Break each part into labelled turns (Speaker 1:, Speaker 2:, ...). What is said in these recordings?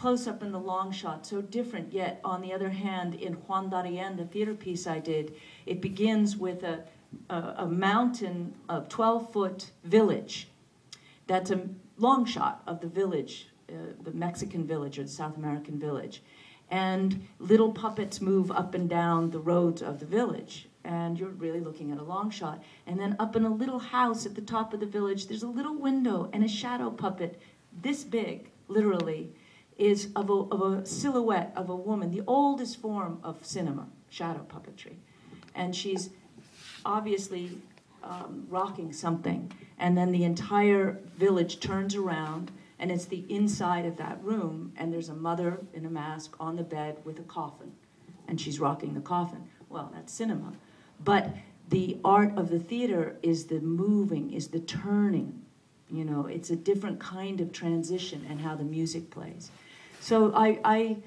Speaker 1: close-up and the long shot, so different, yet on the other hand, in Juan Darien, the theater piece I did, it begins with a mountain of 12-foot village. That's a long shot of the village, the Mexican village or the South American village. And little puppets move up and down the roads of the village. And you're really looking at a long shot. And then up in a little house at the top of the village, there's a little window and a shadow puppet this big, literally, is of a silhouette of a woman, the oldest form of cinema, shadow puppetry. And she's obviously rocking something. And then the entire village turns around, and it's the inside of that room, and there's a mother in a mask on the bed with a coffin, and she's rocking the coffin. Well, that's cinema. But the art of the theater is the moving, is the turning. You know, it's a different kind of transition and how the music plays. So I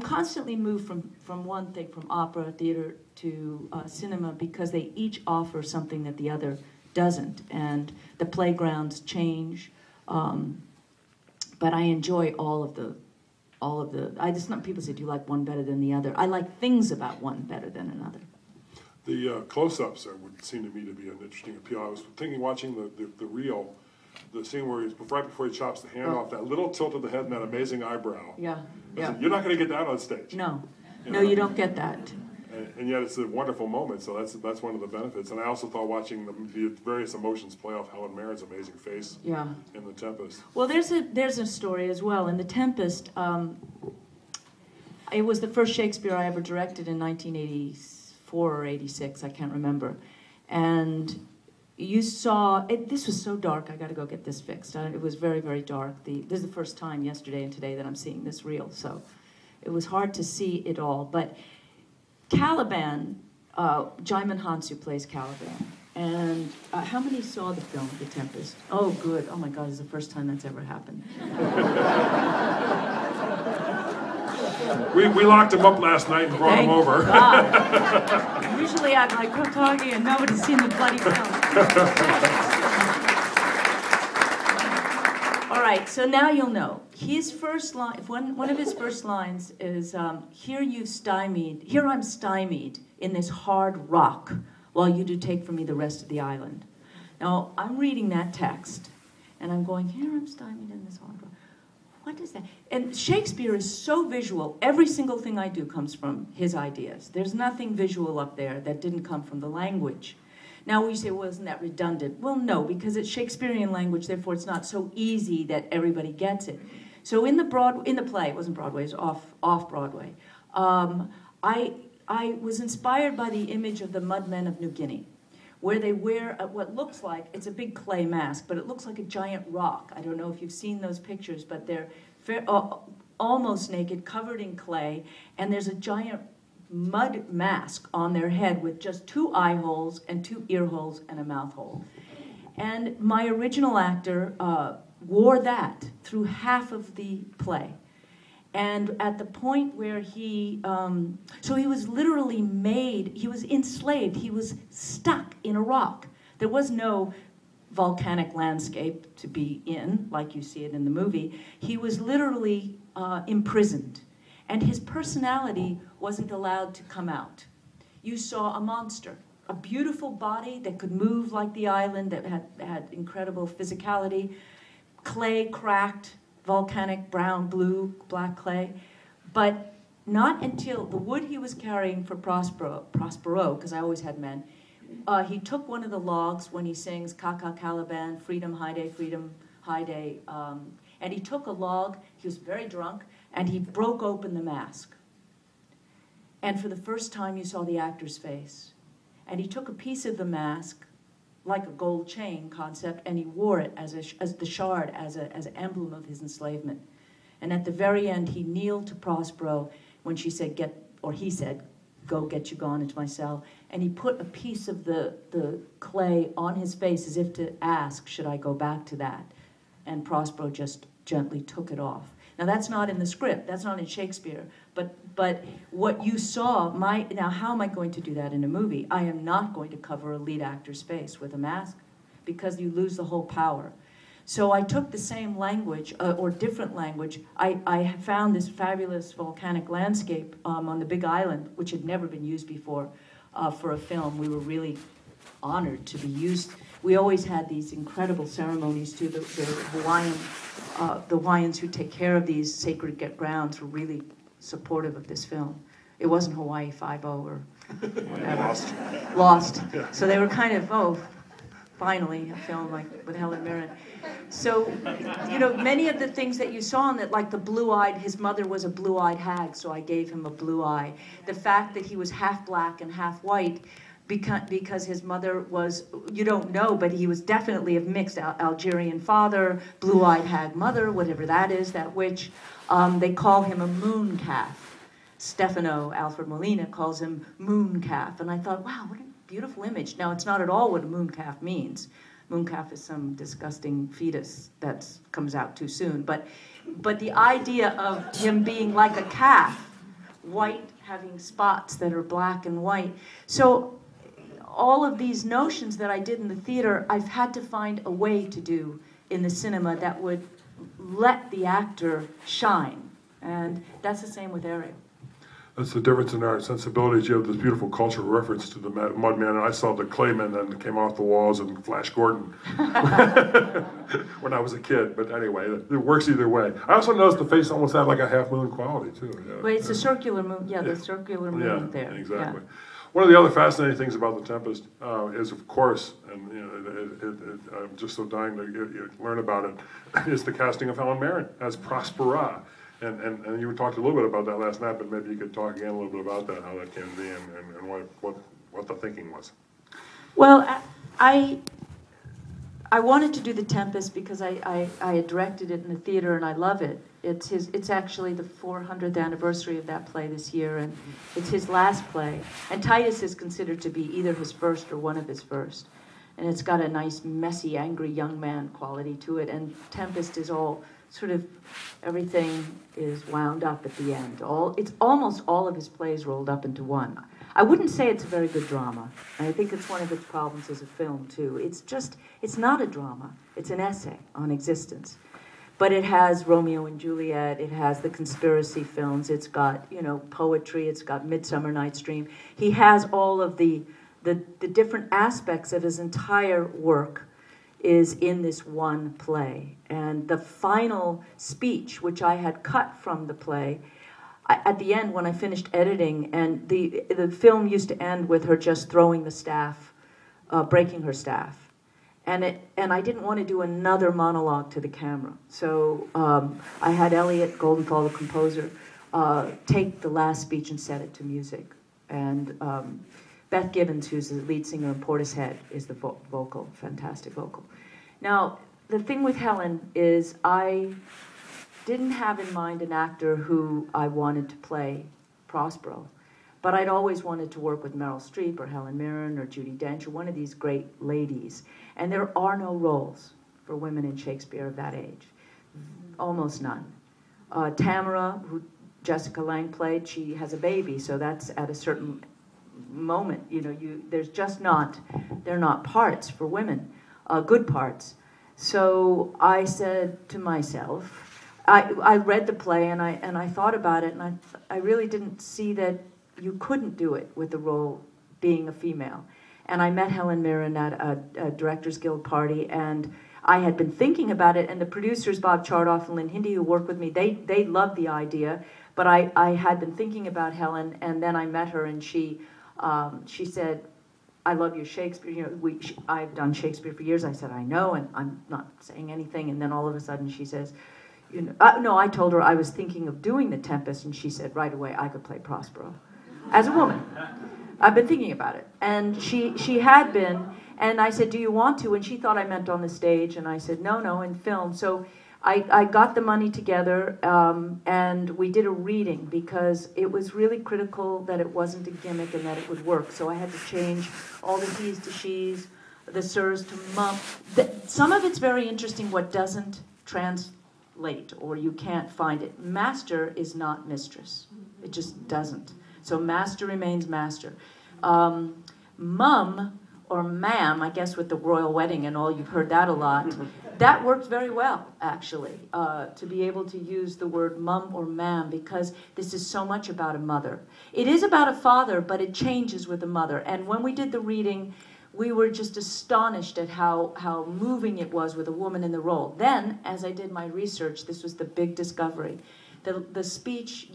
Speaker 1: constantly move from one thing, from opera, theater, to cinema, because they each offer something that the other doesn't. And the playgrounds change. But I enjoy all of the, people say, do you like one better than the other? I like things about one better than another.
Speaker 2: The close-ups would seem to me to be an interesting appeal. I was thinking, watching the reel, the scene where he's right before he chops the hand off, that little tilt of the head and that amazing eyebrow.
Speaker 1: Yeah, yeah.
Speaker 2: You're not going to get that on stage.
Speaker 1: No, you don't get that.
Speaker 2: And yet it's a wonderful moment, so that's one of the benefits. And I also thought watching the various emotions play off Helen Mirren's amazing face in The Tempest.
Speaker 1: Well, there's a story as well. In The Tempest, it was the first Shakespeare I ever directed in 1984 or 86, I can't remember. And you saw, this was so dark, I got to go get this fixed. It was very, very dark. This is the first time yesterday and today that I'm seeing this reel, so it was hard to see it all. But Caliban, Jaimin Hansu plays Caliban. And how many saw the film, The Tempest? Oh, good. Oh, my God, it's the first time that's ever happened.
Speaker 2: We locked him up last night and brought him over.
Speaker 1: God. Usually I'm like talking and nobody's seen the bloody film. All right, so now you'll know. His first line, one of his first lines is, here I'm stymied in this hard rock, while you do take from me the rest of the island. Now, I'm reading that text, and I'm going, here I'm stymied in this hard rock. What is that? And Shakespeare is so visual. Every single thing I do comes from his ideas. There's nothing visual up there that didn't come from the language. Now we say, well, isn't that redundant? Well, no, because it's Shakespearean language, therefore it's not so easy that everybody gets it. So in the play, it wasn't Broadway, it was off Broadway, I was inspired by the image of the Mudmen of New Guinea, where they wear what looks like, it's a big clay mask, but it looks like a giant rock. I don't know if you've seen those pictures, but they're almost naked, covered in clay, and there's a giant mud mask on their head with just 2 eye holes and 2 ear holes and a mouth hole. And my original actor wore that through half of the play. And at the point where so he was literally he was enslaved, he was stuck in a rock. There was no volcanic landscape to be in, like you see it in the movie. He was literally imprisoned. And his personality wasn't allowed to come out. You saw a monster, a beautiful body that could move like the island, that had incredible physicality, clay cracked, volcanic brown, blue, black clay. But not until the wood he was carrying for Prospero, because I always had men, he took one of the logs when he sings Ka-Ka Caliban, freedom, high day, and he took a log, he was very drunk, and he broke open the mask. And for the first time you saw the actor's face. And he took a piece of the mask, like a gold chain concept, and he wore it as the shard, as an emblem of his enslavement. And at the very end, he kneeled to Prospero when she said, he said, go get you gone into my cell. And he put a piece of the clay on his face as if to ask, should I go back to that? And Prospero just gently took it off. Now that's not in the script, that's not in Shakespeare, but what you saw, now how am I going to do that in a movie? I am not going to cover a lead actor's face with a mask because you lose the whole power. So I took the same language, or different language. I found this fabulous volcanic landscape on the Big Island, which had never been used before for a film. We were really honored to be used. We always had these incredible ceremonies too. The Hawaiians who take care of these sacred grounds were really supportive of this film. It wasn't Hawaii 5-0 or whatever. Lost.
Speaker 2: Yeah.
Speaker 1: So they were kind of, finally, a film like with Helen Mirren. So, many of the things that you saw in it, like the blue-eyed, his mother was a blue-eyed hag, so I gave him a blue eye. The fact that he was half black and half white, because his mother was, you don't know, but he was definitely of mixed Algerian father, blue-eyed hag mother, whatever that is, that witch. They call him a moon calf. Stefano Alfred Molina calls him moon calf. And I thought, wow, what a beautiful image. Now, it's not at all what a moon calf means. Moon calf is some disgusting fetus that comes out too soon. But the idea of him being like a calf, white, having spots that are black and white. So all of these notions that I did in the theater, I've had to find a way to do in the cinema that would let the actor shine. And that's the same with Ariel.
Speaker 2: That's the difference in our sensibilities. You have this beautiful cultural reference to the Mudman, and I saw the Clayman that came off the walls and Flash Gordon when I was a kid. But anyway, it works either way. I also noticed the face almost had like a half-moon quality, too. Yeah.
Speaker 1: Well, it's a circular moon. Yeah, the circular moon there.
Speaker 2: Exactly.
Speaker 1: Yeah.
Speaker 2: One of the other fascinating things about The Tempest is, of course, and I'm just so dying to learn about it, is the casting of Helen Mirren as Prospera. And you talked a little bit about that last night, but maybe you could talk again a little bit about that, how that came to be, and what the thinking was.
Speaker 1: Well, I wanted to do The Tempest because I had directed it in the theater and I love it. It's actually the 400th anniversary of that play this year, and it's his last play. And Titus is considered to be either his first or one of his first. And it's got a nice, messy, angry young man quality to it. And Tempest is all sort of, everything is wound up at the end. It's almost all of his plays rolled up into one. I wouldn't say it's a very good drama. I think it's one of its problems as a film, too. It's not a drama. It's an essay on existence. But it has Romeo and Juliet, it has the conspiracy films, it's got, poetry, it's got Midsummer Night's Dream. He has all of the different aspects of his entire work is in this one play. And the final speech, which I had cut from the play, at the end when I finished editing, and the film used to end with her just throwing the staff, breaking her staff. And I didn't want to do another monologue to the camera. So I had Elliot Goldenthal, the composer, take the last speech and set it to music. And Beth Gibbons, who's the lead singer in Portishead, is the vocal, fantastic vocal. Now, the thing with Helen is I didn't have in mind an actor who I wanted to play Prospero. But I'd always wanted to work with Meryl Streep or Helen Mirren or Judi Dench or one of these great ladies. And there are no roles for women in Shakespeare of that age. Almost none. Tamara, who Jessica Lange played, she has a baby, so that's at a certain moment. There's just not, they're not parts for women, good parts. So I said to myself, I read the play and I thought about it, and I really didn't see that you couldn't do it with the role being a female. And I met Helen Mirren at a Directors Guild party, and I had been thinking about it, and the producers, Bob Chardoff and Lynn Hindi, who worked with me, they loved the idea, but I had been thinking about Helen, and then I met her, and she said, I love your Shakespeare. I've done Shakespeare for years. I said, I know, and I'm not saying anything, and then all of a sudden she says, no, I told her I was thinking of doing The Tempest, and she said right away I could play Prospero. As a woman. I've been thinking about it. And she had been, and I said, do you want to? And she thought I meant on the stage, and I said, no, in film. So I got the money together, and we did a reading, because it was really critical that it wasn't a gimmick and that it would work. So I had to change all the he's to she's, the sirs to mum. Some of it's very interesting what doesn't translate, or you can't find it. Master is not mistress. It just doesn't. So master remains master. Mum, or ma'am, I guess with the royal wedding and all, you've heard that a lot. that worked very well, actually, to be able to use the word mum or ma'am, because this is so much about a mother. It is about a father, but it changes with a mother. And when we did the reading, we were just astonished at how moving it was with a woman in the role. Then, as I did my research, this was the big discovery. The speech